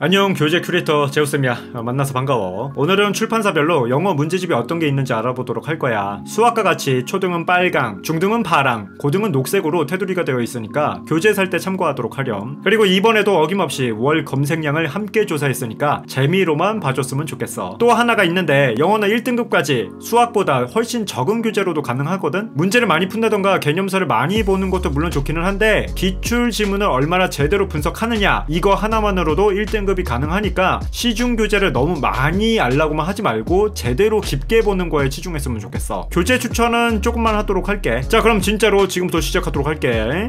안녕, 교재 큐레이터 제우쌤이야. 만나서 반가워. 오늘은 출판사별로 영어 문제집이 어떤 게 있는지 알아보도록 할 거야. 수학과 같이 초등은 빨강, 중등은 파랑, 고등은 녹색으로 테두리가 되어 있으니까 교재 살 때 참고하도록 하렴. 그리고 이번에도 어김없이 월 검색량을 함께 조사했으니까 재미로만 봐줬으면 좋겠어. 또 하나가 있는데 영어는 1등급까지 수학보다 훨씬 적은 교재로도 가능하거든? 문제를 많이 푼다던가 개념서를 많이 보는 것도 물론 좋기는 한데 기출 지문을 얼마나 제대로 분석하느냐, 이거 하나만으로도 1등급이 가능하니까 시중 교재를 너무 많이 알라고만 하지 말고 제대로 깊게 보는 거에 치중했으면 좋겠어. 교재 추천은 조금만 하도록 할게. 자, 그럼 진짜로 지금부터 시작하도록 할게.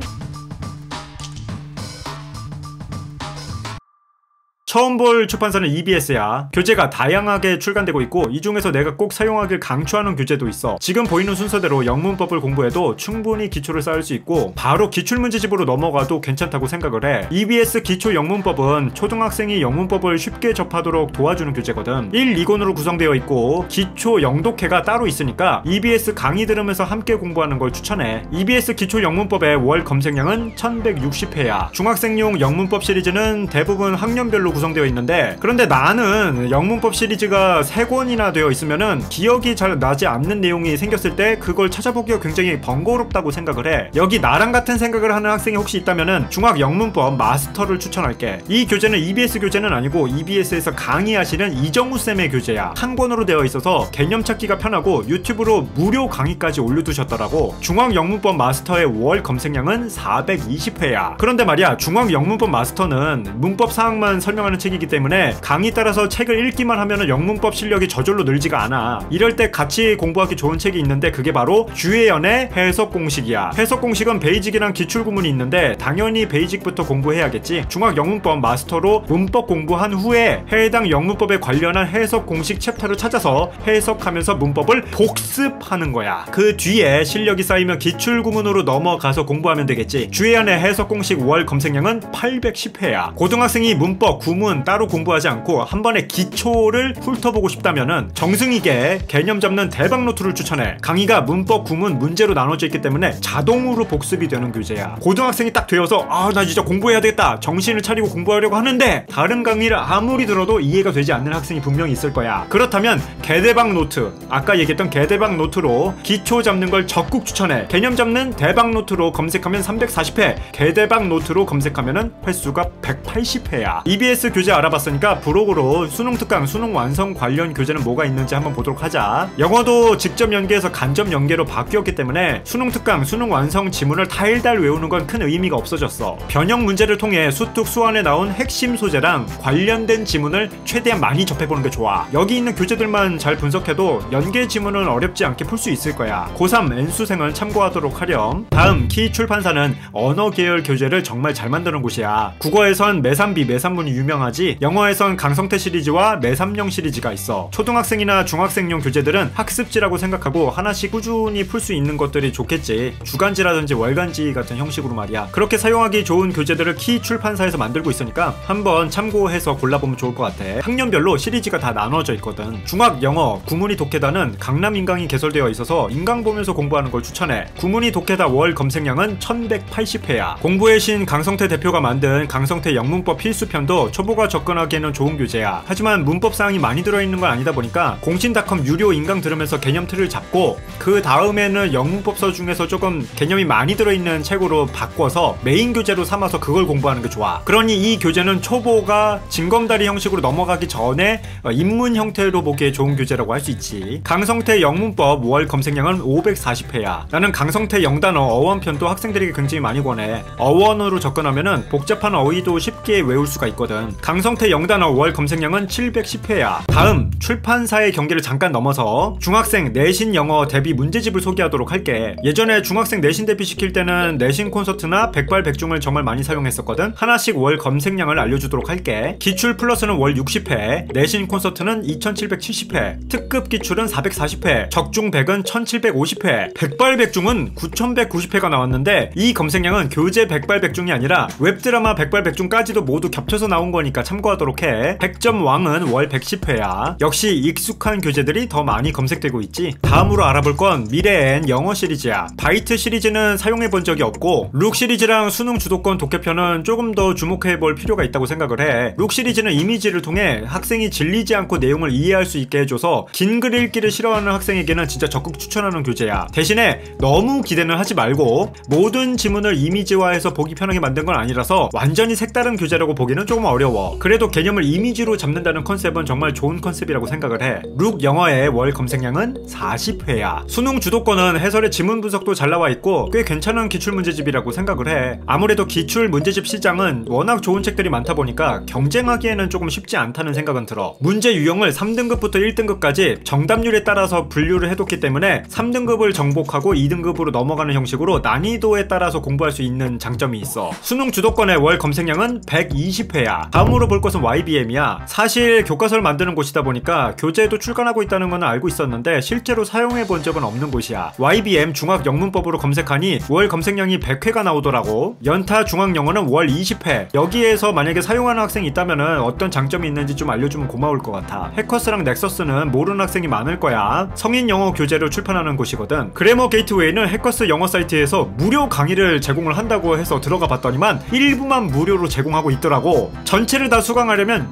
처음 볼 출판사는 EBS야. 교재가 다양하게 출간되고 있고 이 중에서 내가 꼭 사용하길 강추하는 교재도 있어. 지금 보이는 순서대로 영문법을 공부해도 충분히 기초를 쌓을 수 있고 바로 기출문제집으로 넘어가도 괜찮다고 생각을 해. EBS 기초 영문법은 초등학생이 영문법을 쉽게 접하도록 도와주는 교재거든. 1, 2권으로 구성되어 있고 기초 영독회가 따로 있으니까 EBS 강의 들으면서 함께 공부하는 걸 추천해. EBS 기초 영문법의 월 검색량은 1160회야. 중학생용 영문법 시리즈는 대부분 학년별로 구성되어 있는데, 그런데 나는 영문법 시리즈가 3권이나 되어 있으면은 기억이 잘 나지 않는 내용이 생겼을 때 그걸 찾아보기가 굉장히 번거롭다고 생각을 해. 여기 나랑 같은 생각을 하는 학생이 혹시 있다면은 중학 영문법 마스터를 추천할게. 이 교재는 EBS 교재는 아니고 EBS에서 강의하시는 이정우쌤의 교재야. 한 권으로 되어 있어서 개념 찾기가 편하고 유튜브로 무료 강의까지 올려두셨더라고. 중학 영문법 마스터의 월 검색량은 420회야. 그런데 말이야, 중학 영문법 마스터는 문법 사항만 설명하는 책이기 때문에 강의 따라서 책을 읽기만 하면은 영문법 실력이 저절로 늘지가 않아. 이럴 때 같이 공부하기 좋은 책이 있는데 그게 바로 주혜연의 해석 공식이야. 해석 공식은 베이직이랑 기출 구문이 있는데 당연히 베이직부터 공부해야겠지. 중학 영문법 마스터로 문법 공부한 후에 해당 영문법에 관련한 해석 공식 챕터를 찾아서 해석하면서 문법을 복습하는 거야. 그 뒤에 실력이 쌓이면 기출 구문으로 넘어가서 공부하면 되겠지. 주혜연의 해석 공식 월 검색량은 810회야. 고등학생이 문법 구문 따로 공부하지 않고 한 번에 기초를 훑어보고 싶다면은 정승익의 개념 잡는 대박 노트를 추천해. 강의가 문법 구문 문제로 나눠져 있기 때문에 자동으로 복습이 되는 교재야. 고등학생이 딱 되어서 나 진짜 공부해야 되겠다 정신을 차리고 공부하려고 하는데 다른 강의를 아무리 들어도 이해가 되지 않는 학생이 분명히 있을 거야. 그렇다면 개대박 노트, 아까 얘기했던 개대박 노트로 기초 잡는 걸 적극 추천해. 개념 잡는 대박 노트로 검색하면 340회, 개대박 노트로 검색하면은 횟수가 180회야. EBS 교재 알아봤으니까 브로그로 수능 특강, 수능 완성 관련 교재는 뭐가 있는지 한번 보도록 하자. 영어도 직접 연계해서 간접 연계로 바뀌었기 때문에 수능 특강, 수능 완성 지문을 달달 외우는 건 큰 의미가 없어졌어. 변형 문제를 통해 수특 수완에 나온 핵심 소재랑 관련된 지문을 최대한 많이 접해보는 게 좋아. 여기 있는 교재들만 잘 분석해도 연계 지문은 어렵지 않게 풀 수 있을 거야. 고3 N수생은 참고하도록 하렴. 다음 키 출판사는 언어 계열 교재를 정말 잘 만드는 곳이야. 국어에선 매삼비, 매삼문이 유명하지, 영어에선 강성태 시리즈와 매삼령 시리즈가 있어. 초등학생이나 중학생용 교재들은 학습지라고 생각하고 하나씩 꾸준히 풀 수 있는 것들이 좋겠지. 주간지라든지 월간지 같은 형식으로 말이야. 그렇게 사용하기 좋은 교재들을 키 출판사에서 만들고 있으니까 한번 참고해서 골라보면 좋을 것 같아. 학년별로 시리즈가 다 나눠져 있거든. 중학 영어 구문이 독해다는 강남 인강이 개설되어 있어서 인강 보면서 공부하는 걸 추천해. 구문이 독해다 월 검색량은 1180회야. 공부의 신 강성태 대표가 만든 강성태 영문법 필수편도 초보가 접근하기에는 좋은 교재야. 하지만 문법 사항이 많이 들어있는 건 아니다 보니까 공신닷컴 유료 인강 들으면서 개념 틀을 잡고 그 다음에는 영문법서 중에서 조금 개념이 많이 들어있는 책으로 바꿔서 메인 교재로 삼아서 그걸 공부하는 게 좋아. 그러니 이 교재는 초보가 징검다리 형식으로 넘어가기 전에 입문 형태로 보기에 좋은 교재라고 할 수 있지. 강성태 영문법 월 검색량은 540회야. 나는 강성태 영단어 어원편도 학생들에게 굉장히 많이 권해. 어원으로 접근하면은 복잡한 어휘도 쉽게 외울 수가 있거든. 강성태 영단어 월 검색량은 710회야. 다음 출판사의 경계를 잠깐 넘어서 중학생 내신 영어 대비 문제집을 소개하도록 할게. 예전에 중학생 내신 대비 시킬 때는 내신 콘서트나 백발백중을 정말 많이 사용했었거든. 하나씩 월 검색량을 알려주도록 할게. 기출 플러스는 월 60회, 내신 콘서트는 2770회, 특급 기출은 440회, 적중 100은 1750회, 백발백중은 9190회가 나왔는데 이 검색량은 교재 백발백중이 아니라 웹드라마 백발백중까지도 모두 겹쳐서 나온 거니 거니까 참고하도록 해. 100점 왕은 월 110회야. 역시 익숙한 교재들이 더 많이 검색되고 있지. 다음으로 알아볼 건 미래엔 영어 시리즈야. 바이트 시리즈는 사용해본 적이 없고 룩 시리즈랑 수능 주도권 독해편은 조금 더 주목해볼 필요가 있다고 생각을 해. 룩 시리즈는 이미지를 통해 학생이 질리지 않고 내용을 이해할 수 있게 해줘서 긴 글 읽기를 싫어하는 학생에게는 진짜 적극 추천하는 교재야. 대신에 너무 기대는 하지 말고 모든 지문을 이미지화해서 보기 편하게 만든 건 아니라서 완전히 색다른 교재라고 보기는 조금 어려워. 그래도 개념을 이미지로 잡는다는 컨셉은 정말 좋은 컨셉이라고 생각을 해. 룩 영어의 월 검색량은 40회야. 수능 주도권은 해설의 지문 분석도 잘 나와 있고 꽤 괜찮은 기출문제집이라고 생각을 해. 아무래도 기출 문제집 시장은 워낙 좋은 책들이 많다 보니까 경쟁하기에는 조금 쉽지 않다는 생각은 들어. 문제 유형을 3등급부터 1등급까지 정답률에 따라서 분류를 해뒀기 때문에 3등급을 정복하고 2등급으로 넘어가는 형식으로 난이도에 따라서 공부할 수 있는 장점이 있어. 수능 주도권의 월 검색량은 120회야. 다음으로 볼 것은 YBM이야. 사실 교과서를 만드는 곳이다 보니까 교재에도 출간하고 있다는 건 알고 있었는데 실제로 사용해 본 적은 없는 곳이야. YBM 중학 영문법으로 검색하니 월 검색량이 100회가 나오더라고. 연타 중학 영어는 월 20회. 여기에서 만약에 사용하는 학생이 있다면 어떤 장점이 있는지 좀 알려주면 고마울 것 같아. 해커스랑 넥서스는 모르는 학생이 많을 거야. 성인 영어 교재를 출판하는 곳이거든. 그래머 게이트웨이는 해커스 영어 사이트에서 무료 강의를 제공을 한다고 해서 들어가 봤더니만 일부만 무료로 제공하고 있더라고. 전체를 다 수강하려면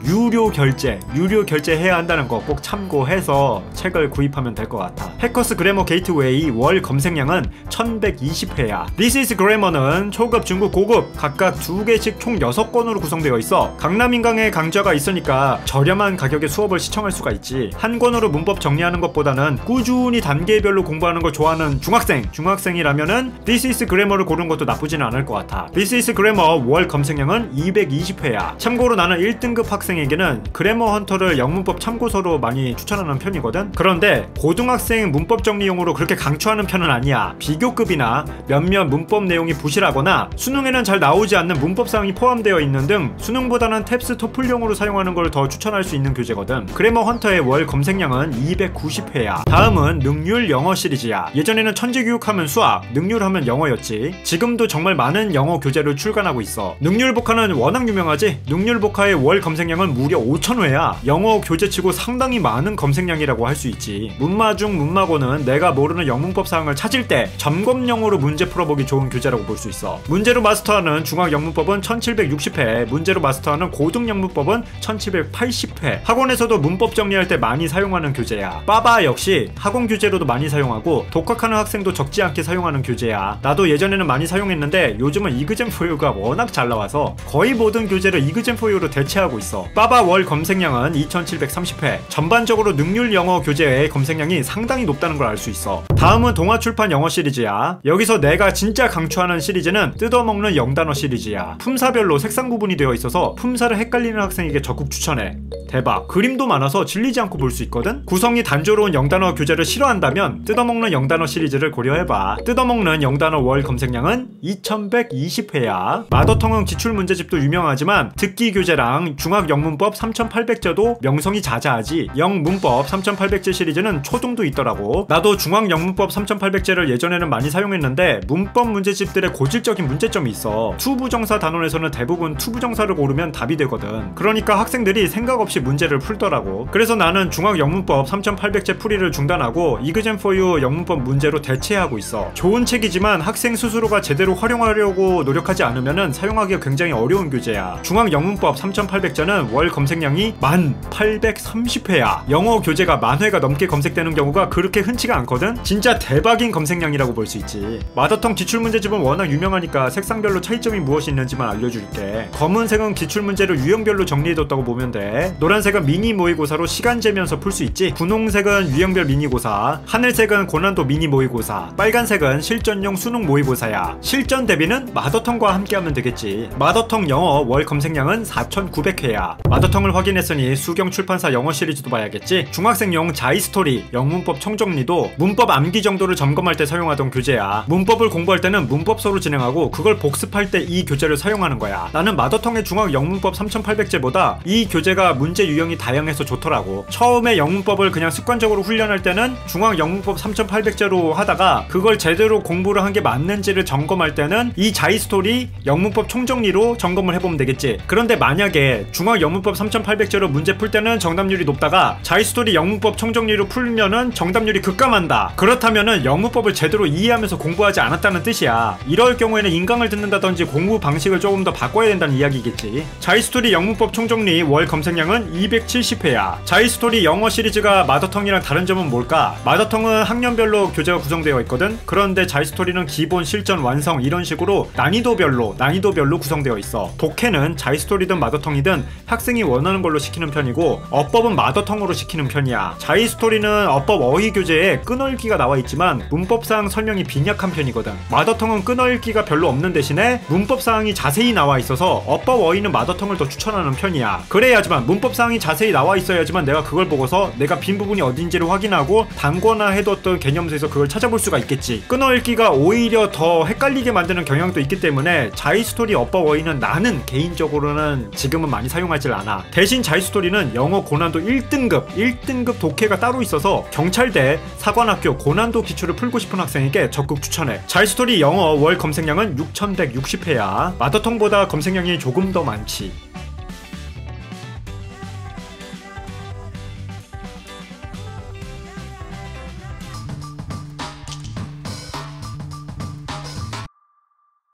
유료 결제해야 한다는 거 꼭 참고해서 책을 구입하면 될 것 같아. 해커스 그래머 게이트웨이 월 검색량은 1120회야. This is Grammar는 초급, 중급, 고급 각각 2개씩 총 6권으로 구성되어 있어. 강남인강의 강좌가 있으니까 저렴한 가격에 수업을 시청할 수가 있지. 한 권으로 문법 정리하는 것보다는 꾸준히 단계별로 공부하는 걸 좋아하는 중학생이라면은 This is Grammar를 고르는 것도 나쁘지는 않을 것 같아. This is Grammar 월 검색량은 220회야. 참고로 나는 1등급 학생에게는 그래머 헌터를 영문법 참고서로 많이 추천하는 편이거든. 그런데 고등학생 문법 정리용으로 그렇게 강추하는 편은 아니야. 비교급이나 몇몇 문법 내용이 부실하거나 수능에는 잘 나오지 않는 문법 사항이 포함되어 있는 등 수능보다는 탭스 토플용으로 사용하는 걸 더 추천할 수 있는 교재거든. 그래머 헌터의 월 검색량은 290회야. 다음은 능률 영어 시리즈야. 예전에는 천재교육하면 수학, 능률하면 영어였지. 지금도 정말 많은 영어 교재를 출간하고 있어. 능률복화는 워낙 유명하지. 능률복화의 월 검색량은 무려 5000회야. 영어 교재치고 상당히 많은 검색량이라고 할 수 있지. 문마중 문마고는 내가 모르는 영문법 사항을 찾을 때 점검용으로 문제 풀어보기 좋은 교재라고 볼 수 있어. 문제로 마스터하는 중학 영문법은 1760회, 문제로 마스터하는 고등 영문법은 1780회. 학원에서도 문법 정리할 때 많이 사용하는 교재야. 빠바 역시 학원 교재로도 많이 사용하고 독학하는 학생도 적지 않게 사용하는 교재야. 나도 예전에는 많이 사용했는데 요즘은 이그젠4U가 워낙 잘 나와서 거의 모든 교재를 이그젠4U로 대체하고 있어. 빠바 월 검색량은 2730회. 전반적으로 능률 영어 교재의 검색량이 상당히 높다는 걸 알 수 있어. 다음은 동아출판 영어 시리즈야. 여기서 내가 진짜 강추하는 시리즈는 뜯어먹는 영단어 시리즈야. 품사별로 색상 구분이 되어 있어서 품사를 헷갈리는 학생에게 적극 추천해. 대박. 그림도 많아서 질리지 않고 볼 수 있거든? 구성이 단조로운 영단어 교재를 싫어한다면 뜯어먹는 영단어 시리즈를 고려해봐. 뜯어먹는 영단어 월 검색량은 2120회야. 마더텅은 기출문제집도 유명하지만 듣기 교재랑 중학 영문법 3800제도 명성이 자자하지. 영문법 3800제 시리즈는 초등도 있더라고. 나도 중학 영문법 3800제를 예전에는 많이 사용했는데 문법 문제집들의 고질적인 문제점이 있어. 투부정사 단원에서는 대부분 투부정사를 고르면 답이 되거든. 그러니까 학생들이 생각 없이 문제를 풀더라고. 그래서 나는 중학 영문법 3800제 풀이를 중단하고 이그젠4U 영문법 문제로 대체하고 있어. 좋은 책이지만 학생 스스로가 제대로 활용하려고 노력하지 않으면 사용하기가 굉장히 어려운 교재야. 중학 영문법 3800제는 월 검색량이 1830회야. 영어 교재가 10,000회가 넘게 검색되는 경우가 그렇게 흔치가 않거든? 진짜 대박인 검색량이라고 볼 수 있지. 마더텅 기출문제집은 워낙 유명하니까 색상별로 차이점이 무엇이 있는지만 알려줄게. 검은색은 기출문제를 유형별로 정리해뒀다고 보면 돼. 노란색은 미니 모의고사로 시간 재면서 풀 수 있지. 분홍색은 유형별 미니고사, 하늘색은 고난도 미니 모의고사, 빨간색은 실전용 수능 모의고사야. 실전 대비는 마더텅과 함께하면 되겠지. 마더텅 영어 월 검색량은 4900회야. 마더텅을 확인했으니 수경 출판사 영어 시리즈도 봐야겠지. 중학생용 자이스토리 영문법 총정리도 문법 암기 정도를 점검할 때 사용하던 교재야. 문법을 공부할 때는 문법서로 진행하고 그걸 복습할 때 이 교재를 사용하는 거야. 나는 마더텅의 중학 영문법 3800제보다 이 교재가 문제 유형이 다양해서 좋더라고. 처음에 영문법을 그냥 습관적으로 훈련할 때는 중학 영문법 3800제로 하다가 그걸 제대로 공부를 한 게 맞는지를 점검할 때는 이 자이스토리 영문법 총정리로 점검을 해보면 되겠지. 그런데 만약에 중학 영문법 3800제로 문제 풀 때는 정답률이 높다가 자이스토리 영문법 청정리로 풀면은 정답률이 급감한다. 그렇다면은 영문법을 제대로 이해하면서 공부하지 않았다는 뜻이야. 이럴 경우에는 인강을 듣는다든지 공부 방식을 조금 더 바꿔야 된다는 이야기겠지. 자이스토리 영문법 총정리 월 검색량은 270회야. 자이스토리 영어 시리즈가 마더텅이랑 다른 점은 뭘까? 마더텅은 학년별로 교재가 구성되어 있거든. 그런데 자이스토리는 기본, 실전, 완성 이런 식으로 난이도별로 구성되어 있어. 독해는 자이스토리든 마더텅이든 학생이 원하는 걸로 시키는 편이고 어법은 마더텅으로 시키는 편이야. 자이스토리는 어법 어휘 교재에 끊어읽기가 나와 있지만 문법상 설명이 빈약한 편이거든. 마더텅은 끊어읽기가 별로 없는 대신에 문법사항이 자세히 나와 있어서 어법 어휘는 마더텅을 더 추천하는 편이야. 그래야지만 문법사항이 자세히 나와 있어야지만 내가 그걸 보고서 내가 빈 부분이 어딘지를 확인하고 단거나 해뒀던 개념서에서 그걸 찾아볼 수가 있겠지. 끊어읽기가 오히려 더 헷갈리게 만드는 경향도 있기 때문에 자이스토리 어법 어휘는 나는 개인적으로는 지금은 많이 사용하질 않아. 대신 자이스토리는 영어 고난도 1등급 독해가 따로 있어서 경찰대, 사관학교 고난도 기초를 풀고 싶은 학생에게 적극 추천해. 자이스토리 영어 월 검색량은 6160회야. 마더텅보다 검색량이 조금 더 많지.